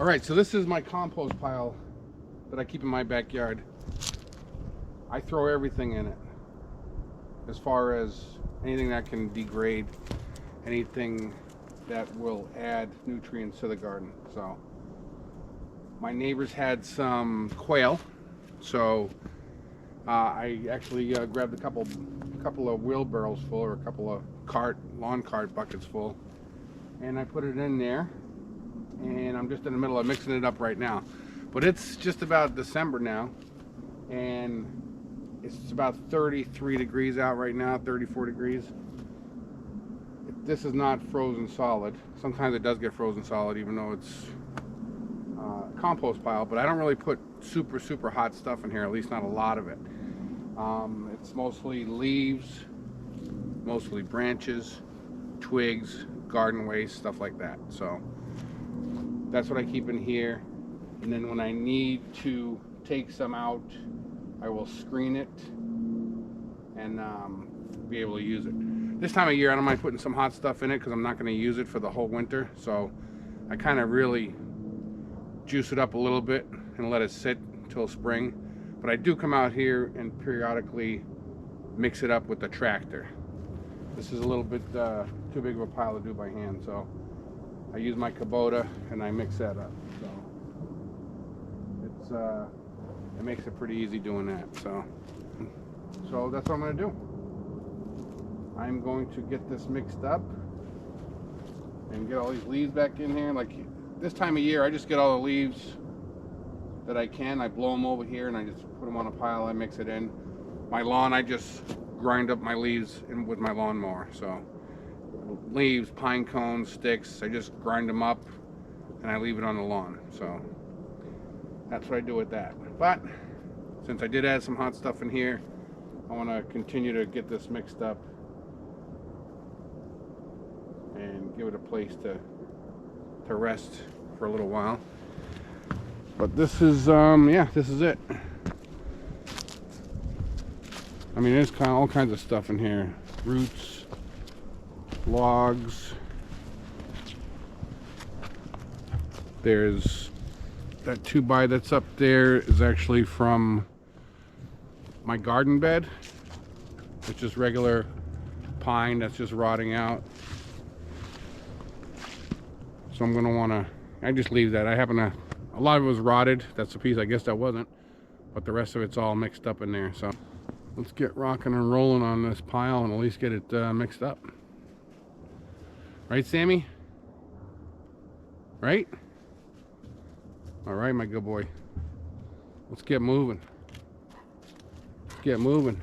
All right, so this is my compost pile that I keep in my backyard. I throw everything in it, as far as anything that can degrade, anything that will add nutrients to the garden. So my neighbors had some quail, so I actually grabbed a couple of wheelbarrows full, or a couple of lawn cart buckets full, and I put it in there, and I'm just in the middle of mixing it up right now. But it's just about December now, and it's about 33 degrees out right now, 34 degrees. This is not frozen solid. Sometimes it does get frozen solid, even though it's a compost pile, but I don't really put super hot stuff in here, at least not a lot of it. It's mostly leaves, mostly branches, twigs, garden waste, stuff like that. So that's what I keep in here. And then when I need to take some out, I will screen it and be able to use it. This time of year, I don't mind putting some hot stuff in it because I'm not going to use it for the whole winter. So I kind of really juice it up a little bit and let it sit until spring. But I do come out here and periodically mix it up with the tractor. This is a little bit too big of a pile to do by hand, so I use my Kubota and I mix that up. So it makes it pretty easy doing that. So that's what I'm going to do. I'm going to get this mixed up and get all these leaves back in here. Like this time of year, I just get all the leaves that I can. I blow them over here and I just put them on a pile. I mix it in. My lawn, I just grind up my leaves in with my lawnmower. So leaves, pine cones, sticks, I just grind them up and I leave it on the lawn. So that's what I do with that. But since I did add some hot stuff in here, I want to continue to get this mixed up and give it a place to rest for a little while. But this is yeah, this is it. I mean, there's kind of all kinds of stuff in here. Roots, logs. There's that 2x that's up there is actually from my garden bed. It's just regular pine that's just rotting out. So I'm gonna wanna, I just leave that. I happen to, a lot of it was rotted. That's the piece I guess that wasn't, but the rest of it's all mixed up in there. So let's get rocking and rolling on this pile and at least get it mixed up. Right, Sammy? Right? All right, my good boy. Let's get moving. Let's get moving.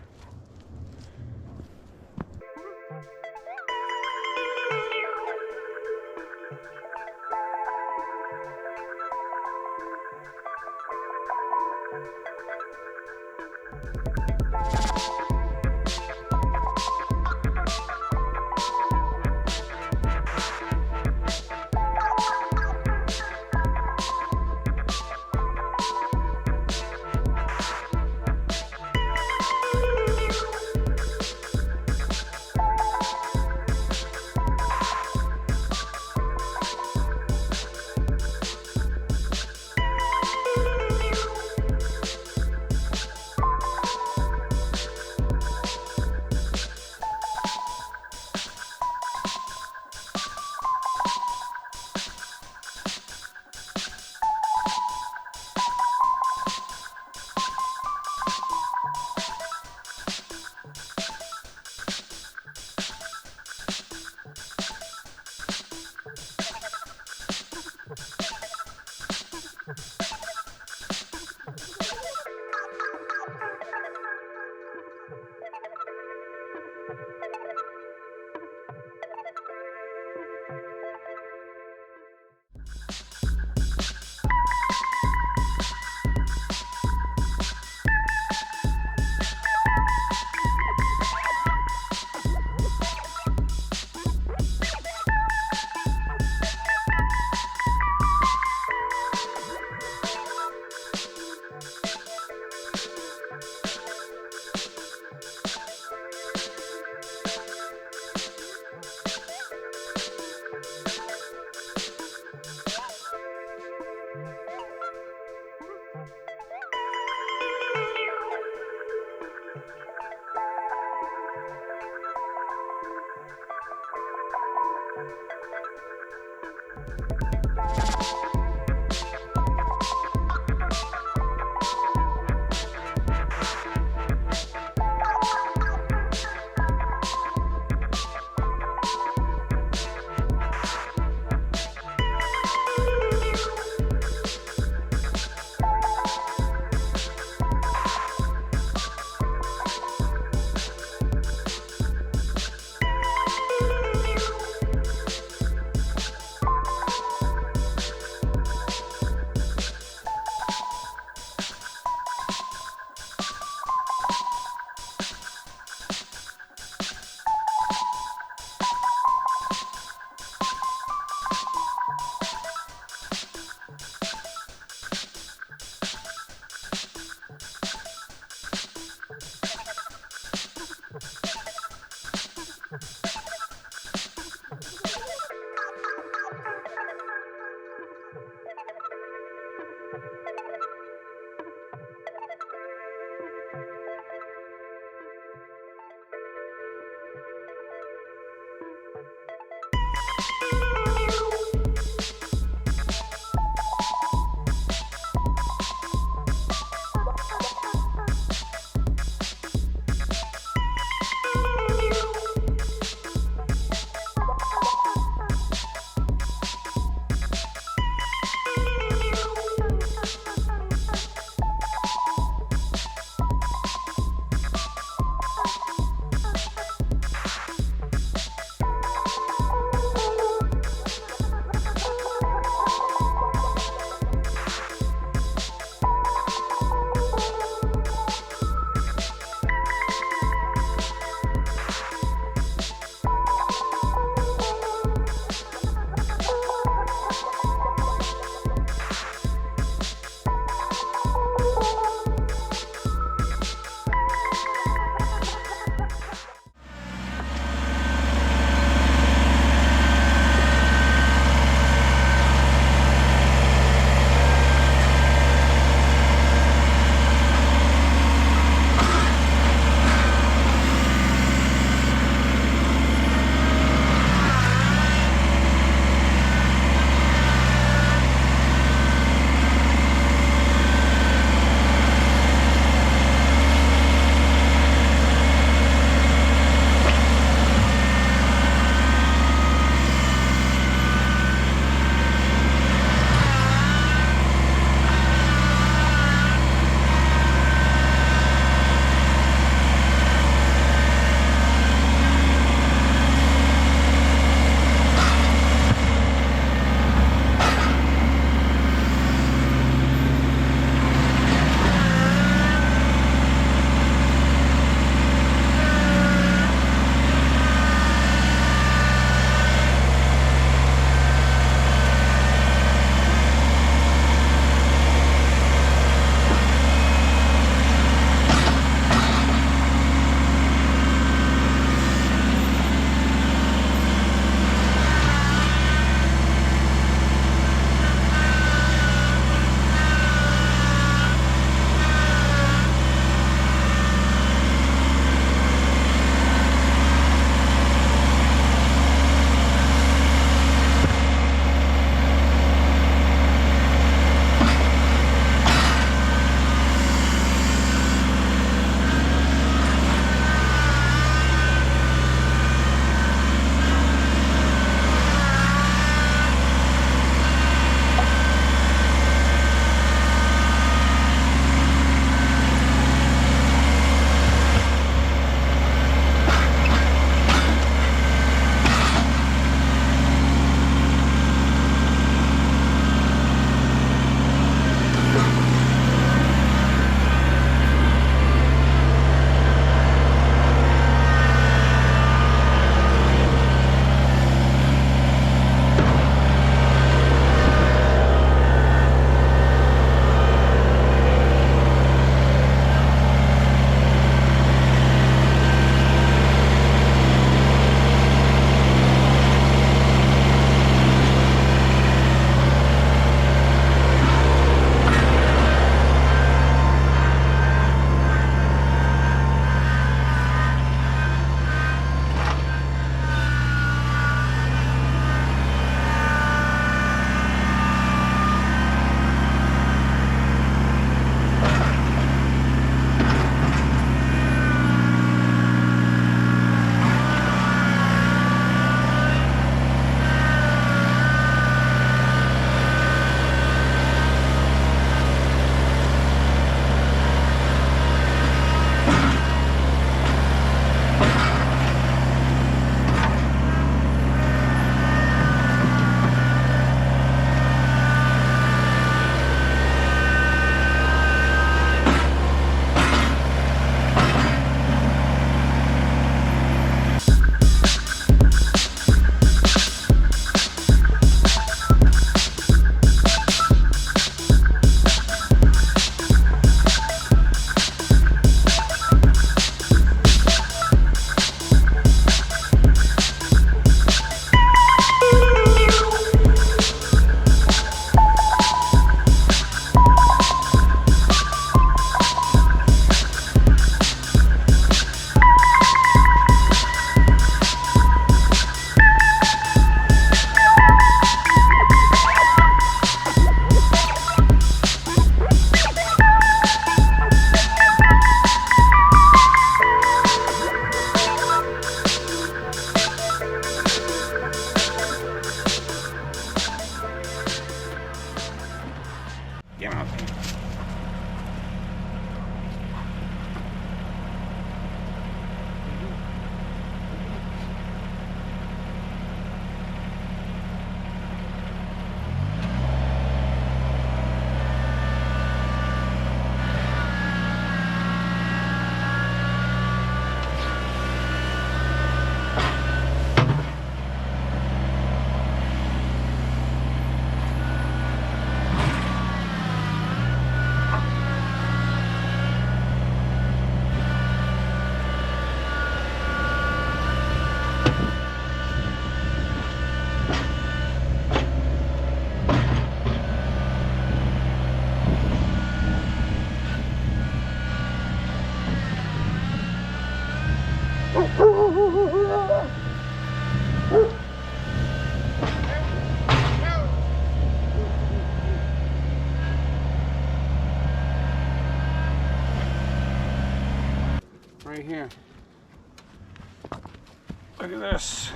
Look at this.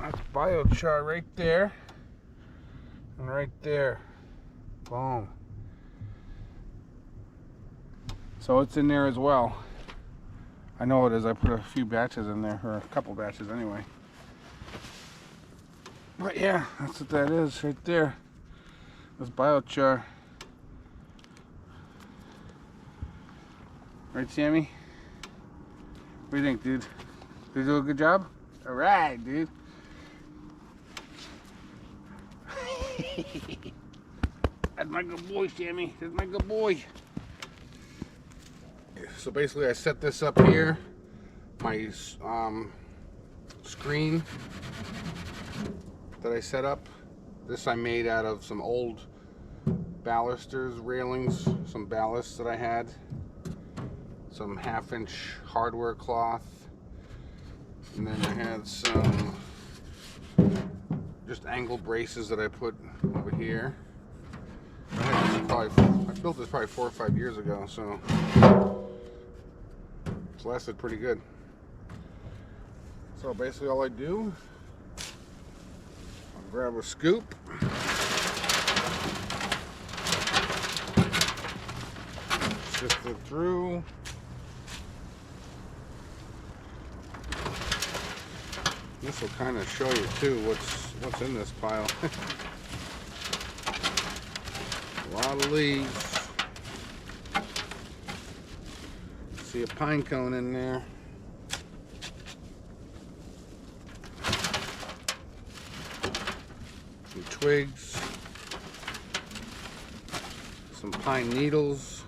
That's biochar right there. And right there. Boom. So it's in there as well. I know it is. I put a few batches in there, or a couple batches anyway. But yeah, that's what that is right there. That's biochar. Right, Sammy? What do you think, dude? Did you do a good job? Alright, dude. That's my good boy, Sammy. That's my good boy. So basically I set this up here, my screen that I set up. This I made out of some old balusters, railings, some ballasts that I had, some 1/2-inch hardware cloth, and then I had some just angle braces that I put over here. I built this probably 4 or 5 years ago, so it's lasted pretty good. So basically all I do, I'll grab a scoop, sift it through, this will kind of show you too what's in this pile. A lot of leaves. See a pine cone in there. Some twigs. Some pine needles.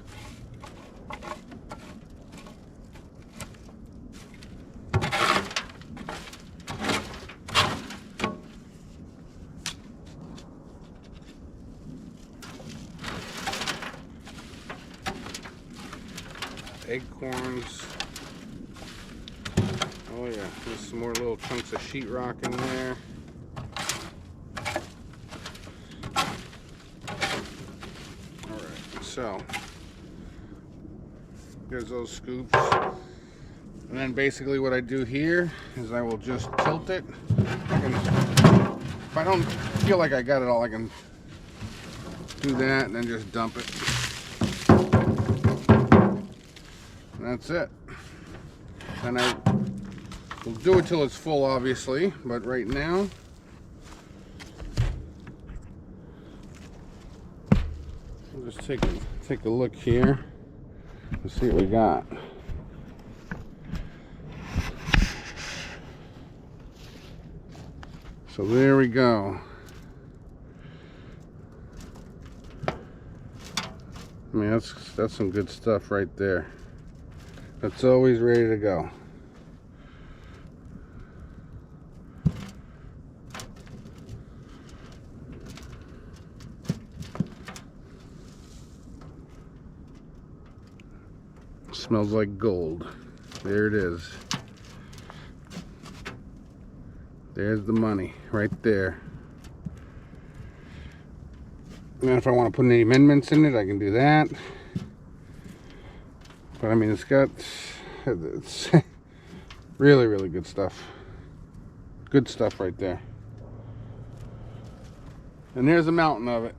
Acorns. Oh yeah, there's some more little chunks of sheetrock in there. Alright, so there's those scoops. And then basically what I do here is I will just tilt it. If I don't feel like I got it all, I can do that and then just dump it. That's it. And I will do it till it's full, obviously, but right now we'll just take a look here and see what we got. So there we go. I mean, that's some good stuff right there. It's always ready to go. Smells like gold. There it is. There's the money right there. And if I want to put any amendments in it, I can do that. But I mean, it's really, really good stuff. Good stuff right there. And there's a mountain of it.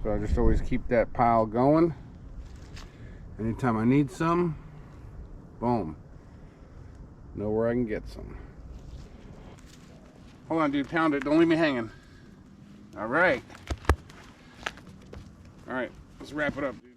So I just always keep that pile going. Anytime I need some, boom. Know where I can get some. Hold on, dude, pound it. Don't leave me hanging. All right. All right, let's wrap it up, dude.